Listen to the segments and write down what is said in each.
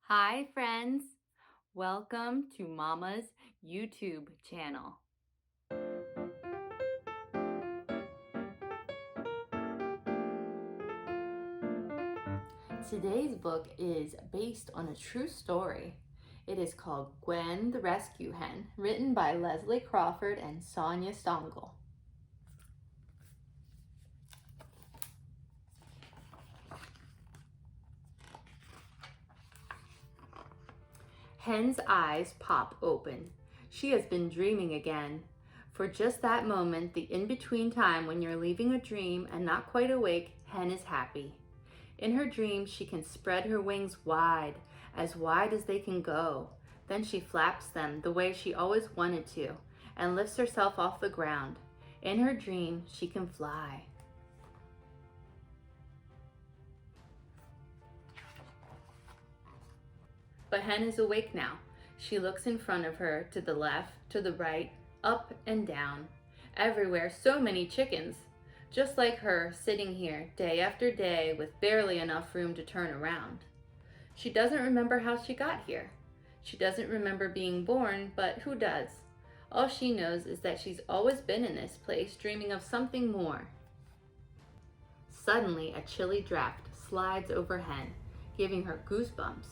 Hi friends, welcome to Mama's YouTube channel. Today's book is based on a true story. It is called Gwen the Rescue Hen, written by Leslie Crawford and Sonia Stongel. Hen's eyes pop open. She has been dreaming again. For just that moment, the in-between time when you're leaving a dream and not quite awake, Hen is happy. In her dreams, she can spread her wings wide as they can go. Then she flaps them the way she always wanted to and lifts herself off the ground. In her dream, she can fly. But Hen is awake now. She looks in front of her, to the left, to the right, up and down. Everywhere, so many chickens. Just like her, sitting here day after day with barely enough room to turn around. She doesn't remember how she got here. She doesn't remember being born, but who does? All she knows is that she's always been in this place, dreaming of something more. Suddenly, a chilly draft slides over Hen, giving her goosebumps.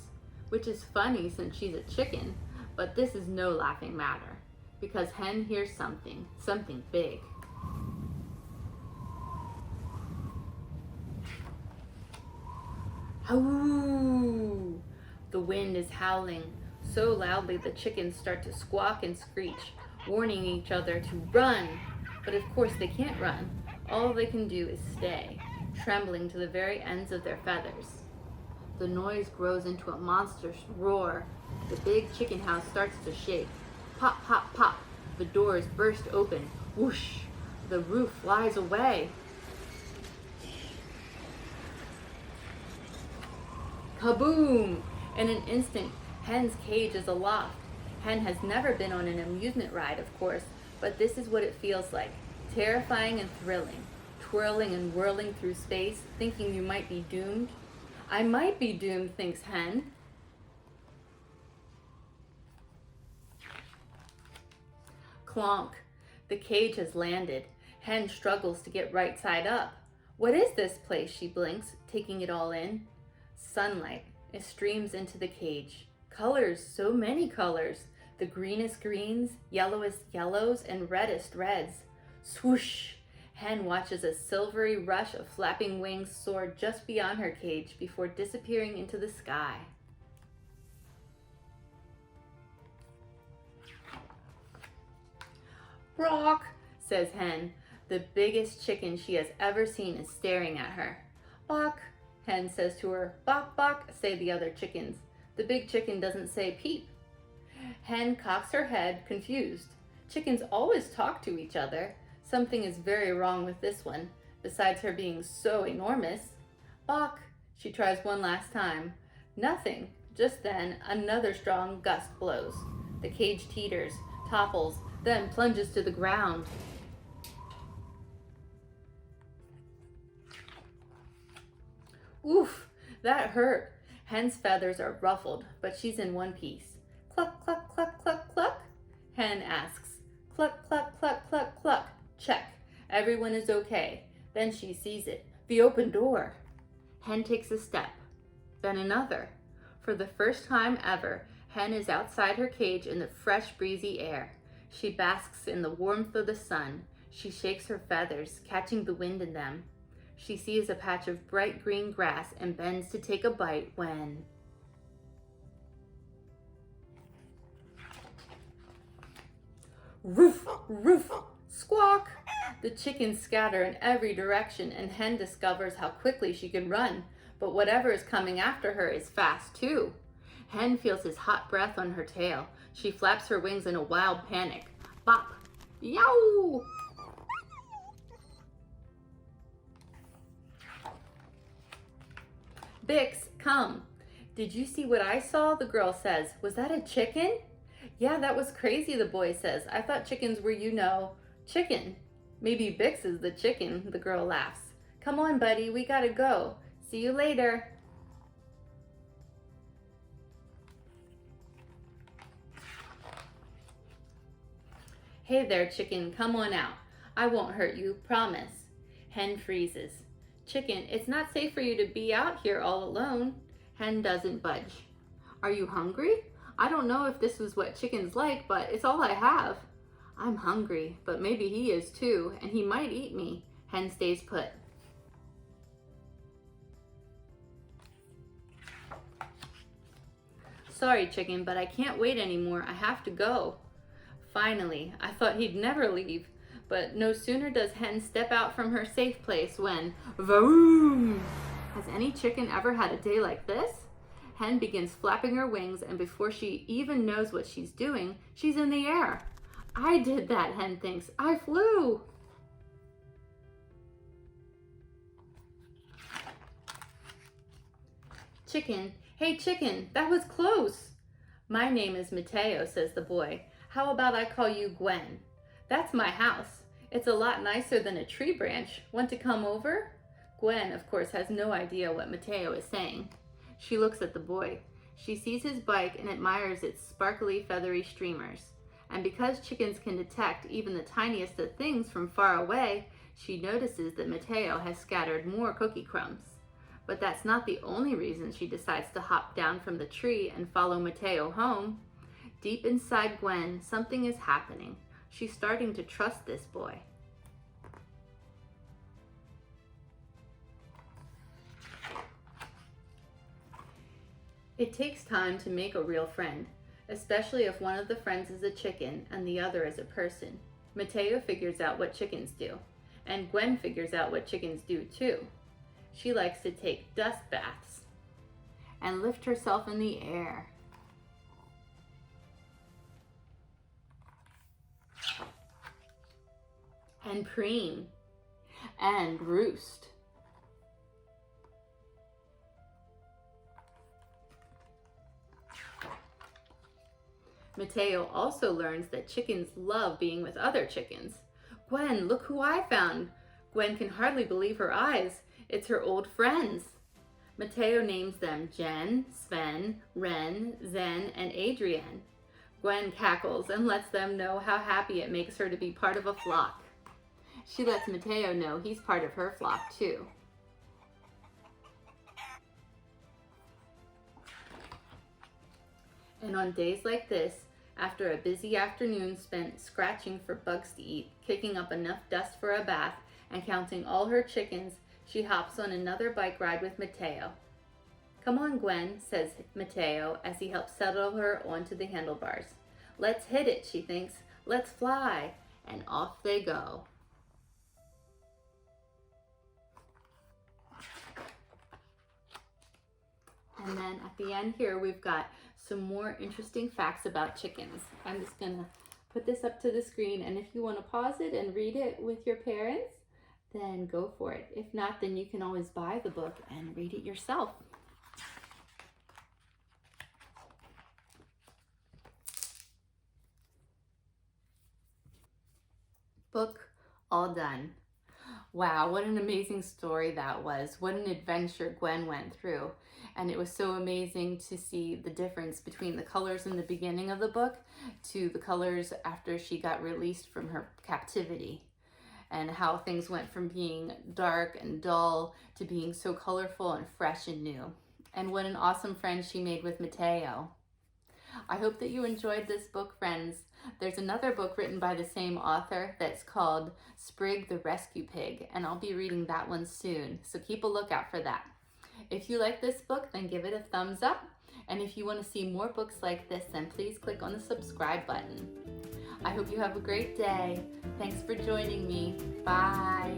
Which is funny since she's a chicken, but this is no laughing matter, because Hen hears something big. Hoo! The wind is howling so loudly the chickens start to squawk and screech, warning each other to run. But of course they can't run. All they can do is stay, trembling to the very ends of their feathers. The noise grows into a monstrous roar. The big chicken house starts to shake. Pop, pop, pop. The doors burst open. Whoosh! The roof flies away. Kaboom! In an instant, Hen's cage is aloft. Hen has never been on an amusement ride, of course, but this is what it feels like. Terrifying and thrilling. Twirling and whirling through space, thinking you might be doomed. I might be doomed, thinks Hen. Clonk. The cage has landed. Hen struggles to get right side up. What is this place, she blinks, taking it all in. Sunlight. It streams into the cage. Colors, so many colors. The greenest greens, yellowest yellows, and reddest reds. Swoosh! Hen watches a silvery rush of flapping wings soar just beyond her cage before disappearing into the sky. Rock, says Hen. The biggest chicken she has ever seen is staring at her. Bok, Hen says to her. Bok, bok, say the other chickens. The big chicken doesn't say peep. Hen cocks her head, confused. Chickens always talk to each other. Something is very wrong with this one, besides her being so enormous. Bok, she tries one last time. Nothing. Just then, another strong gust blows. The cage teeters, topples, then plunges to the ground. Oof, that hurt. Hen's feathers are ruffled, but she's in one piece. Cluck, cluck, cluck, cluck, cluck. Hen asks. Cluck, cluck, cluck, cluck, cluck. Check. Everyone is okay. Then she sees it. The open door. Hen takes a step, then another. For the first time ever, Hen is outside her cage in the fresh, breezy air. She basks in the warmth of the sun. She shakes her feathers, catching the wind in them. She sees a patch of bright green grass and bends to take a bite when... Roof, roof, squawk! The chickens scatter in every direction and Hen discovers how quickly she can run. But whatever is coming after her is fast too. Hen feels his hot breath on her tail. She flaps her wings in a wild panic. Bop! Yow! Bix, come. Did you see what I saw? The girl says. Was that a chicken? Yeah, that was crazy, the boy says. I thought chickens were, chicken. Maybe Bix is the chicken, the girl laughs. Come on, buddy, we gotta go. See you later. Hey there, chicken, come on out. I won't hurt you, promise. Hen freezes. Chicken, it's not safe for you to be out here all alone. Hen doesn't budge. Are you hungry? I don't know if this is what chickens like, but it's all I have. I'm hungry, but maybe he is too, and he might eat me. Hen stays put. Sorry, chicken, but I can't wait anymore. I have to go. Finally, I thought he'd never leave, but no sooner does Hen step out from her safe place when, vroom! Has any chicken ever had a day like this? Hen begins flapping her wings, and before she even knows what she's doing, she's in the air. I did that, Hen thinks. I flew. Chicken, hey chicken, that was close. My name is Mateo, says the boy. How about I call you Gwen? That's my house. It's a lot nicer than a tree branch. Want to come over? Gwen, of course, has no idea what Mateo is saying. She looks at the boy. She sees his bike and admires its sparkly, feathery streamers. And because chickens can detect even the tiniest of things from far away, she notices that Mateo has scattered more cookie crumbs. But that's not the only reason she decides to hop down from the tree and follow Mateo home. Deep inside Gwen, something is happening. She's starting to trust this boy. It takes time to make a real friend, especially if one of the friends is a chicken and the other is a person. Mateo figures out what chickens do, and Gwen figures out what chickens do too. She likes to take dust baths and lift herself in the air. And preen and roost. Mateo also learns that chickens love being with other chickens. Gwen, look who I found. Gwen can hardly believe her eyes. It's her old friends. Mateo names them Jen, Sven, Ren, Zen, and Adrienne. Gwen cackles and lets them know how happy it makes her to be part of a flock. She lets Mateo know he's part of her flock too. And on days like this, after a busy afternoon spent scratching for bugs to eat, kicking up enough dust for a bath, and counting all her chickens, she hops on another bike ride with Mateo. Come on, Gwen, says Mateo as he helps settle her onto the handlebars. Let's hit it, she thinks. Let's fly. And off they go. And then at the end here, we've got some more interesting facts about chickens. I'm just gonna put this up to the screen, and if you want to pause it and read it with your parents, then go for it. If not, then you can always buy the book and read it yourself. Book all done. Wow, what an amazing story that was. What an adventure Gwen went through. And it was so amazing to see the difference between the colors in the beginning of the book to the colors after she got released from her captivity, and how things went from being dark and dull to being so colorful and fresh and new. And what an awesome friend she made with Mateo. I hope that you enjoyed this book, friends. There's another book written by the same author that's called Sprig the Rescue Pig, and I'll be reading that one soon, so keep a lookout for that. If you like this book, then give it a thumbs up, and if you want to see more books like this, then please click on the subscribe button. I hope you have a great day. Thanks for joining me. Bye.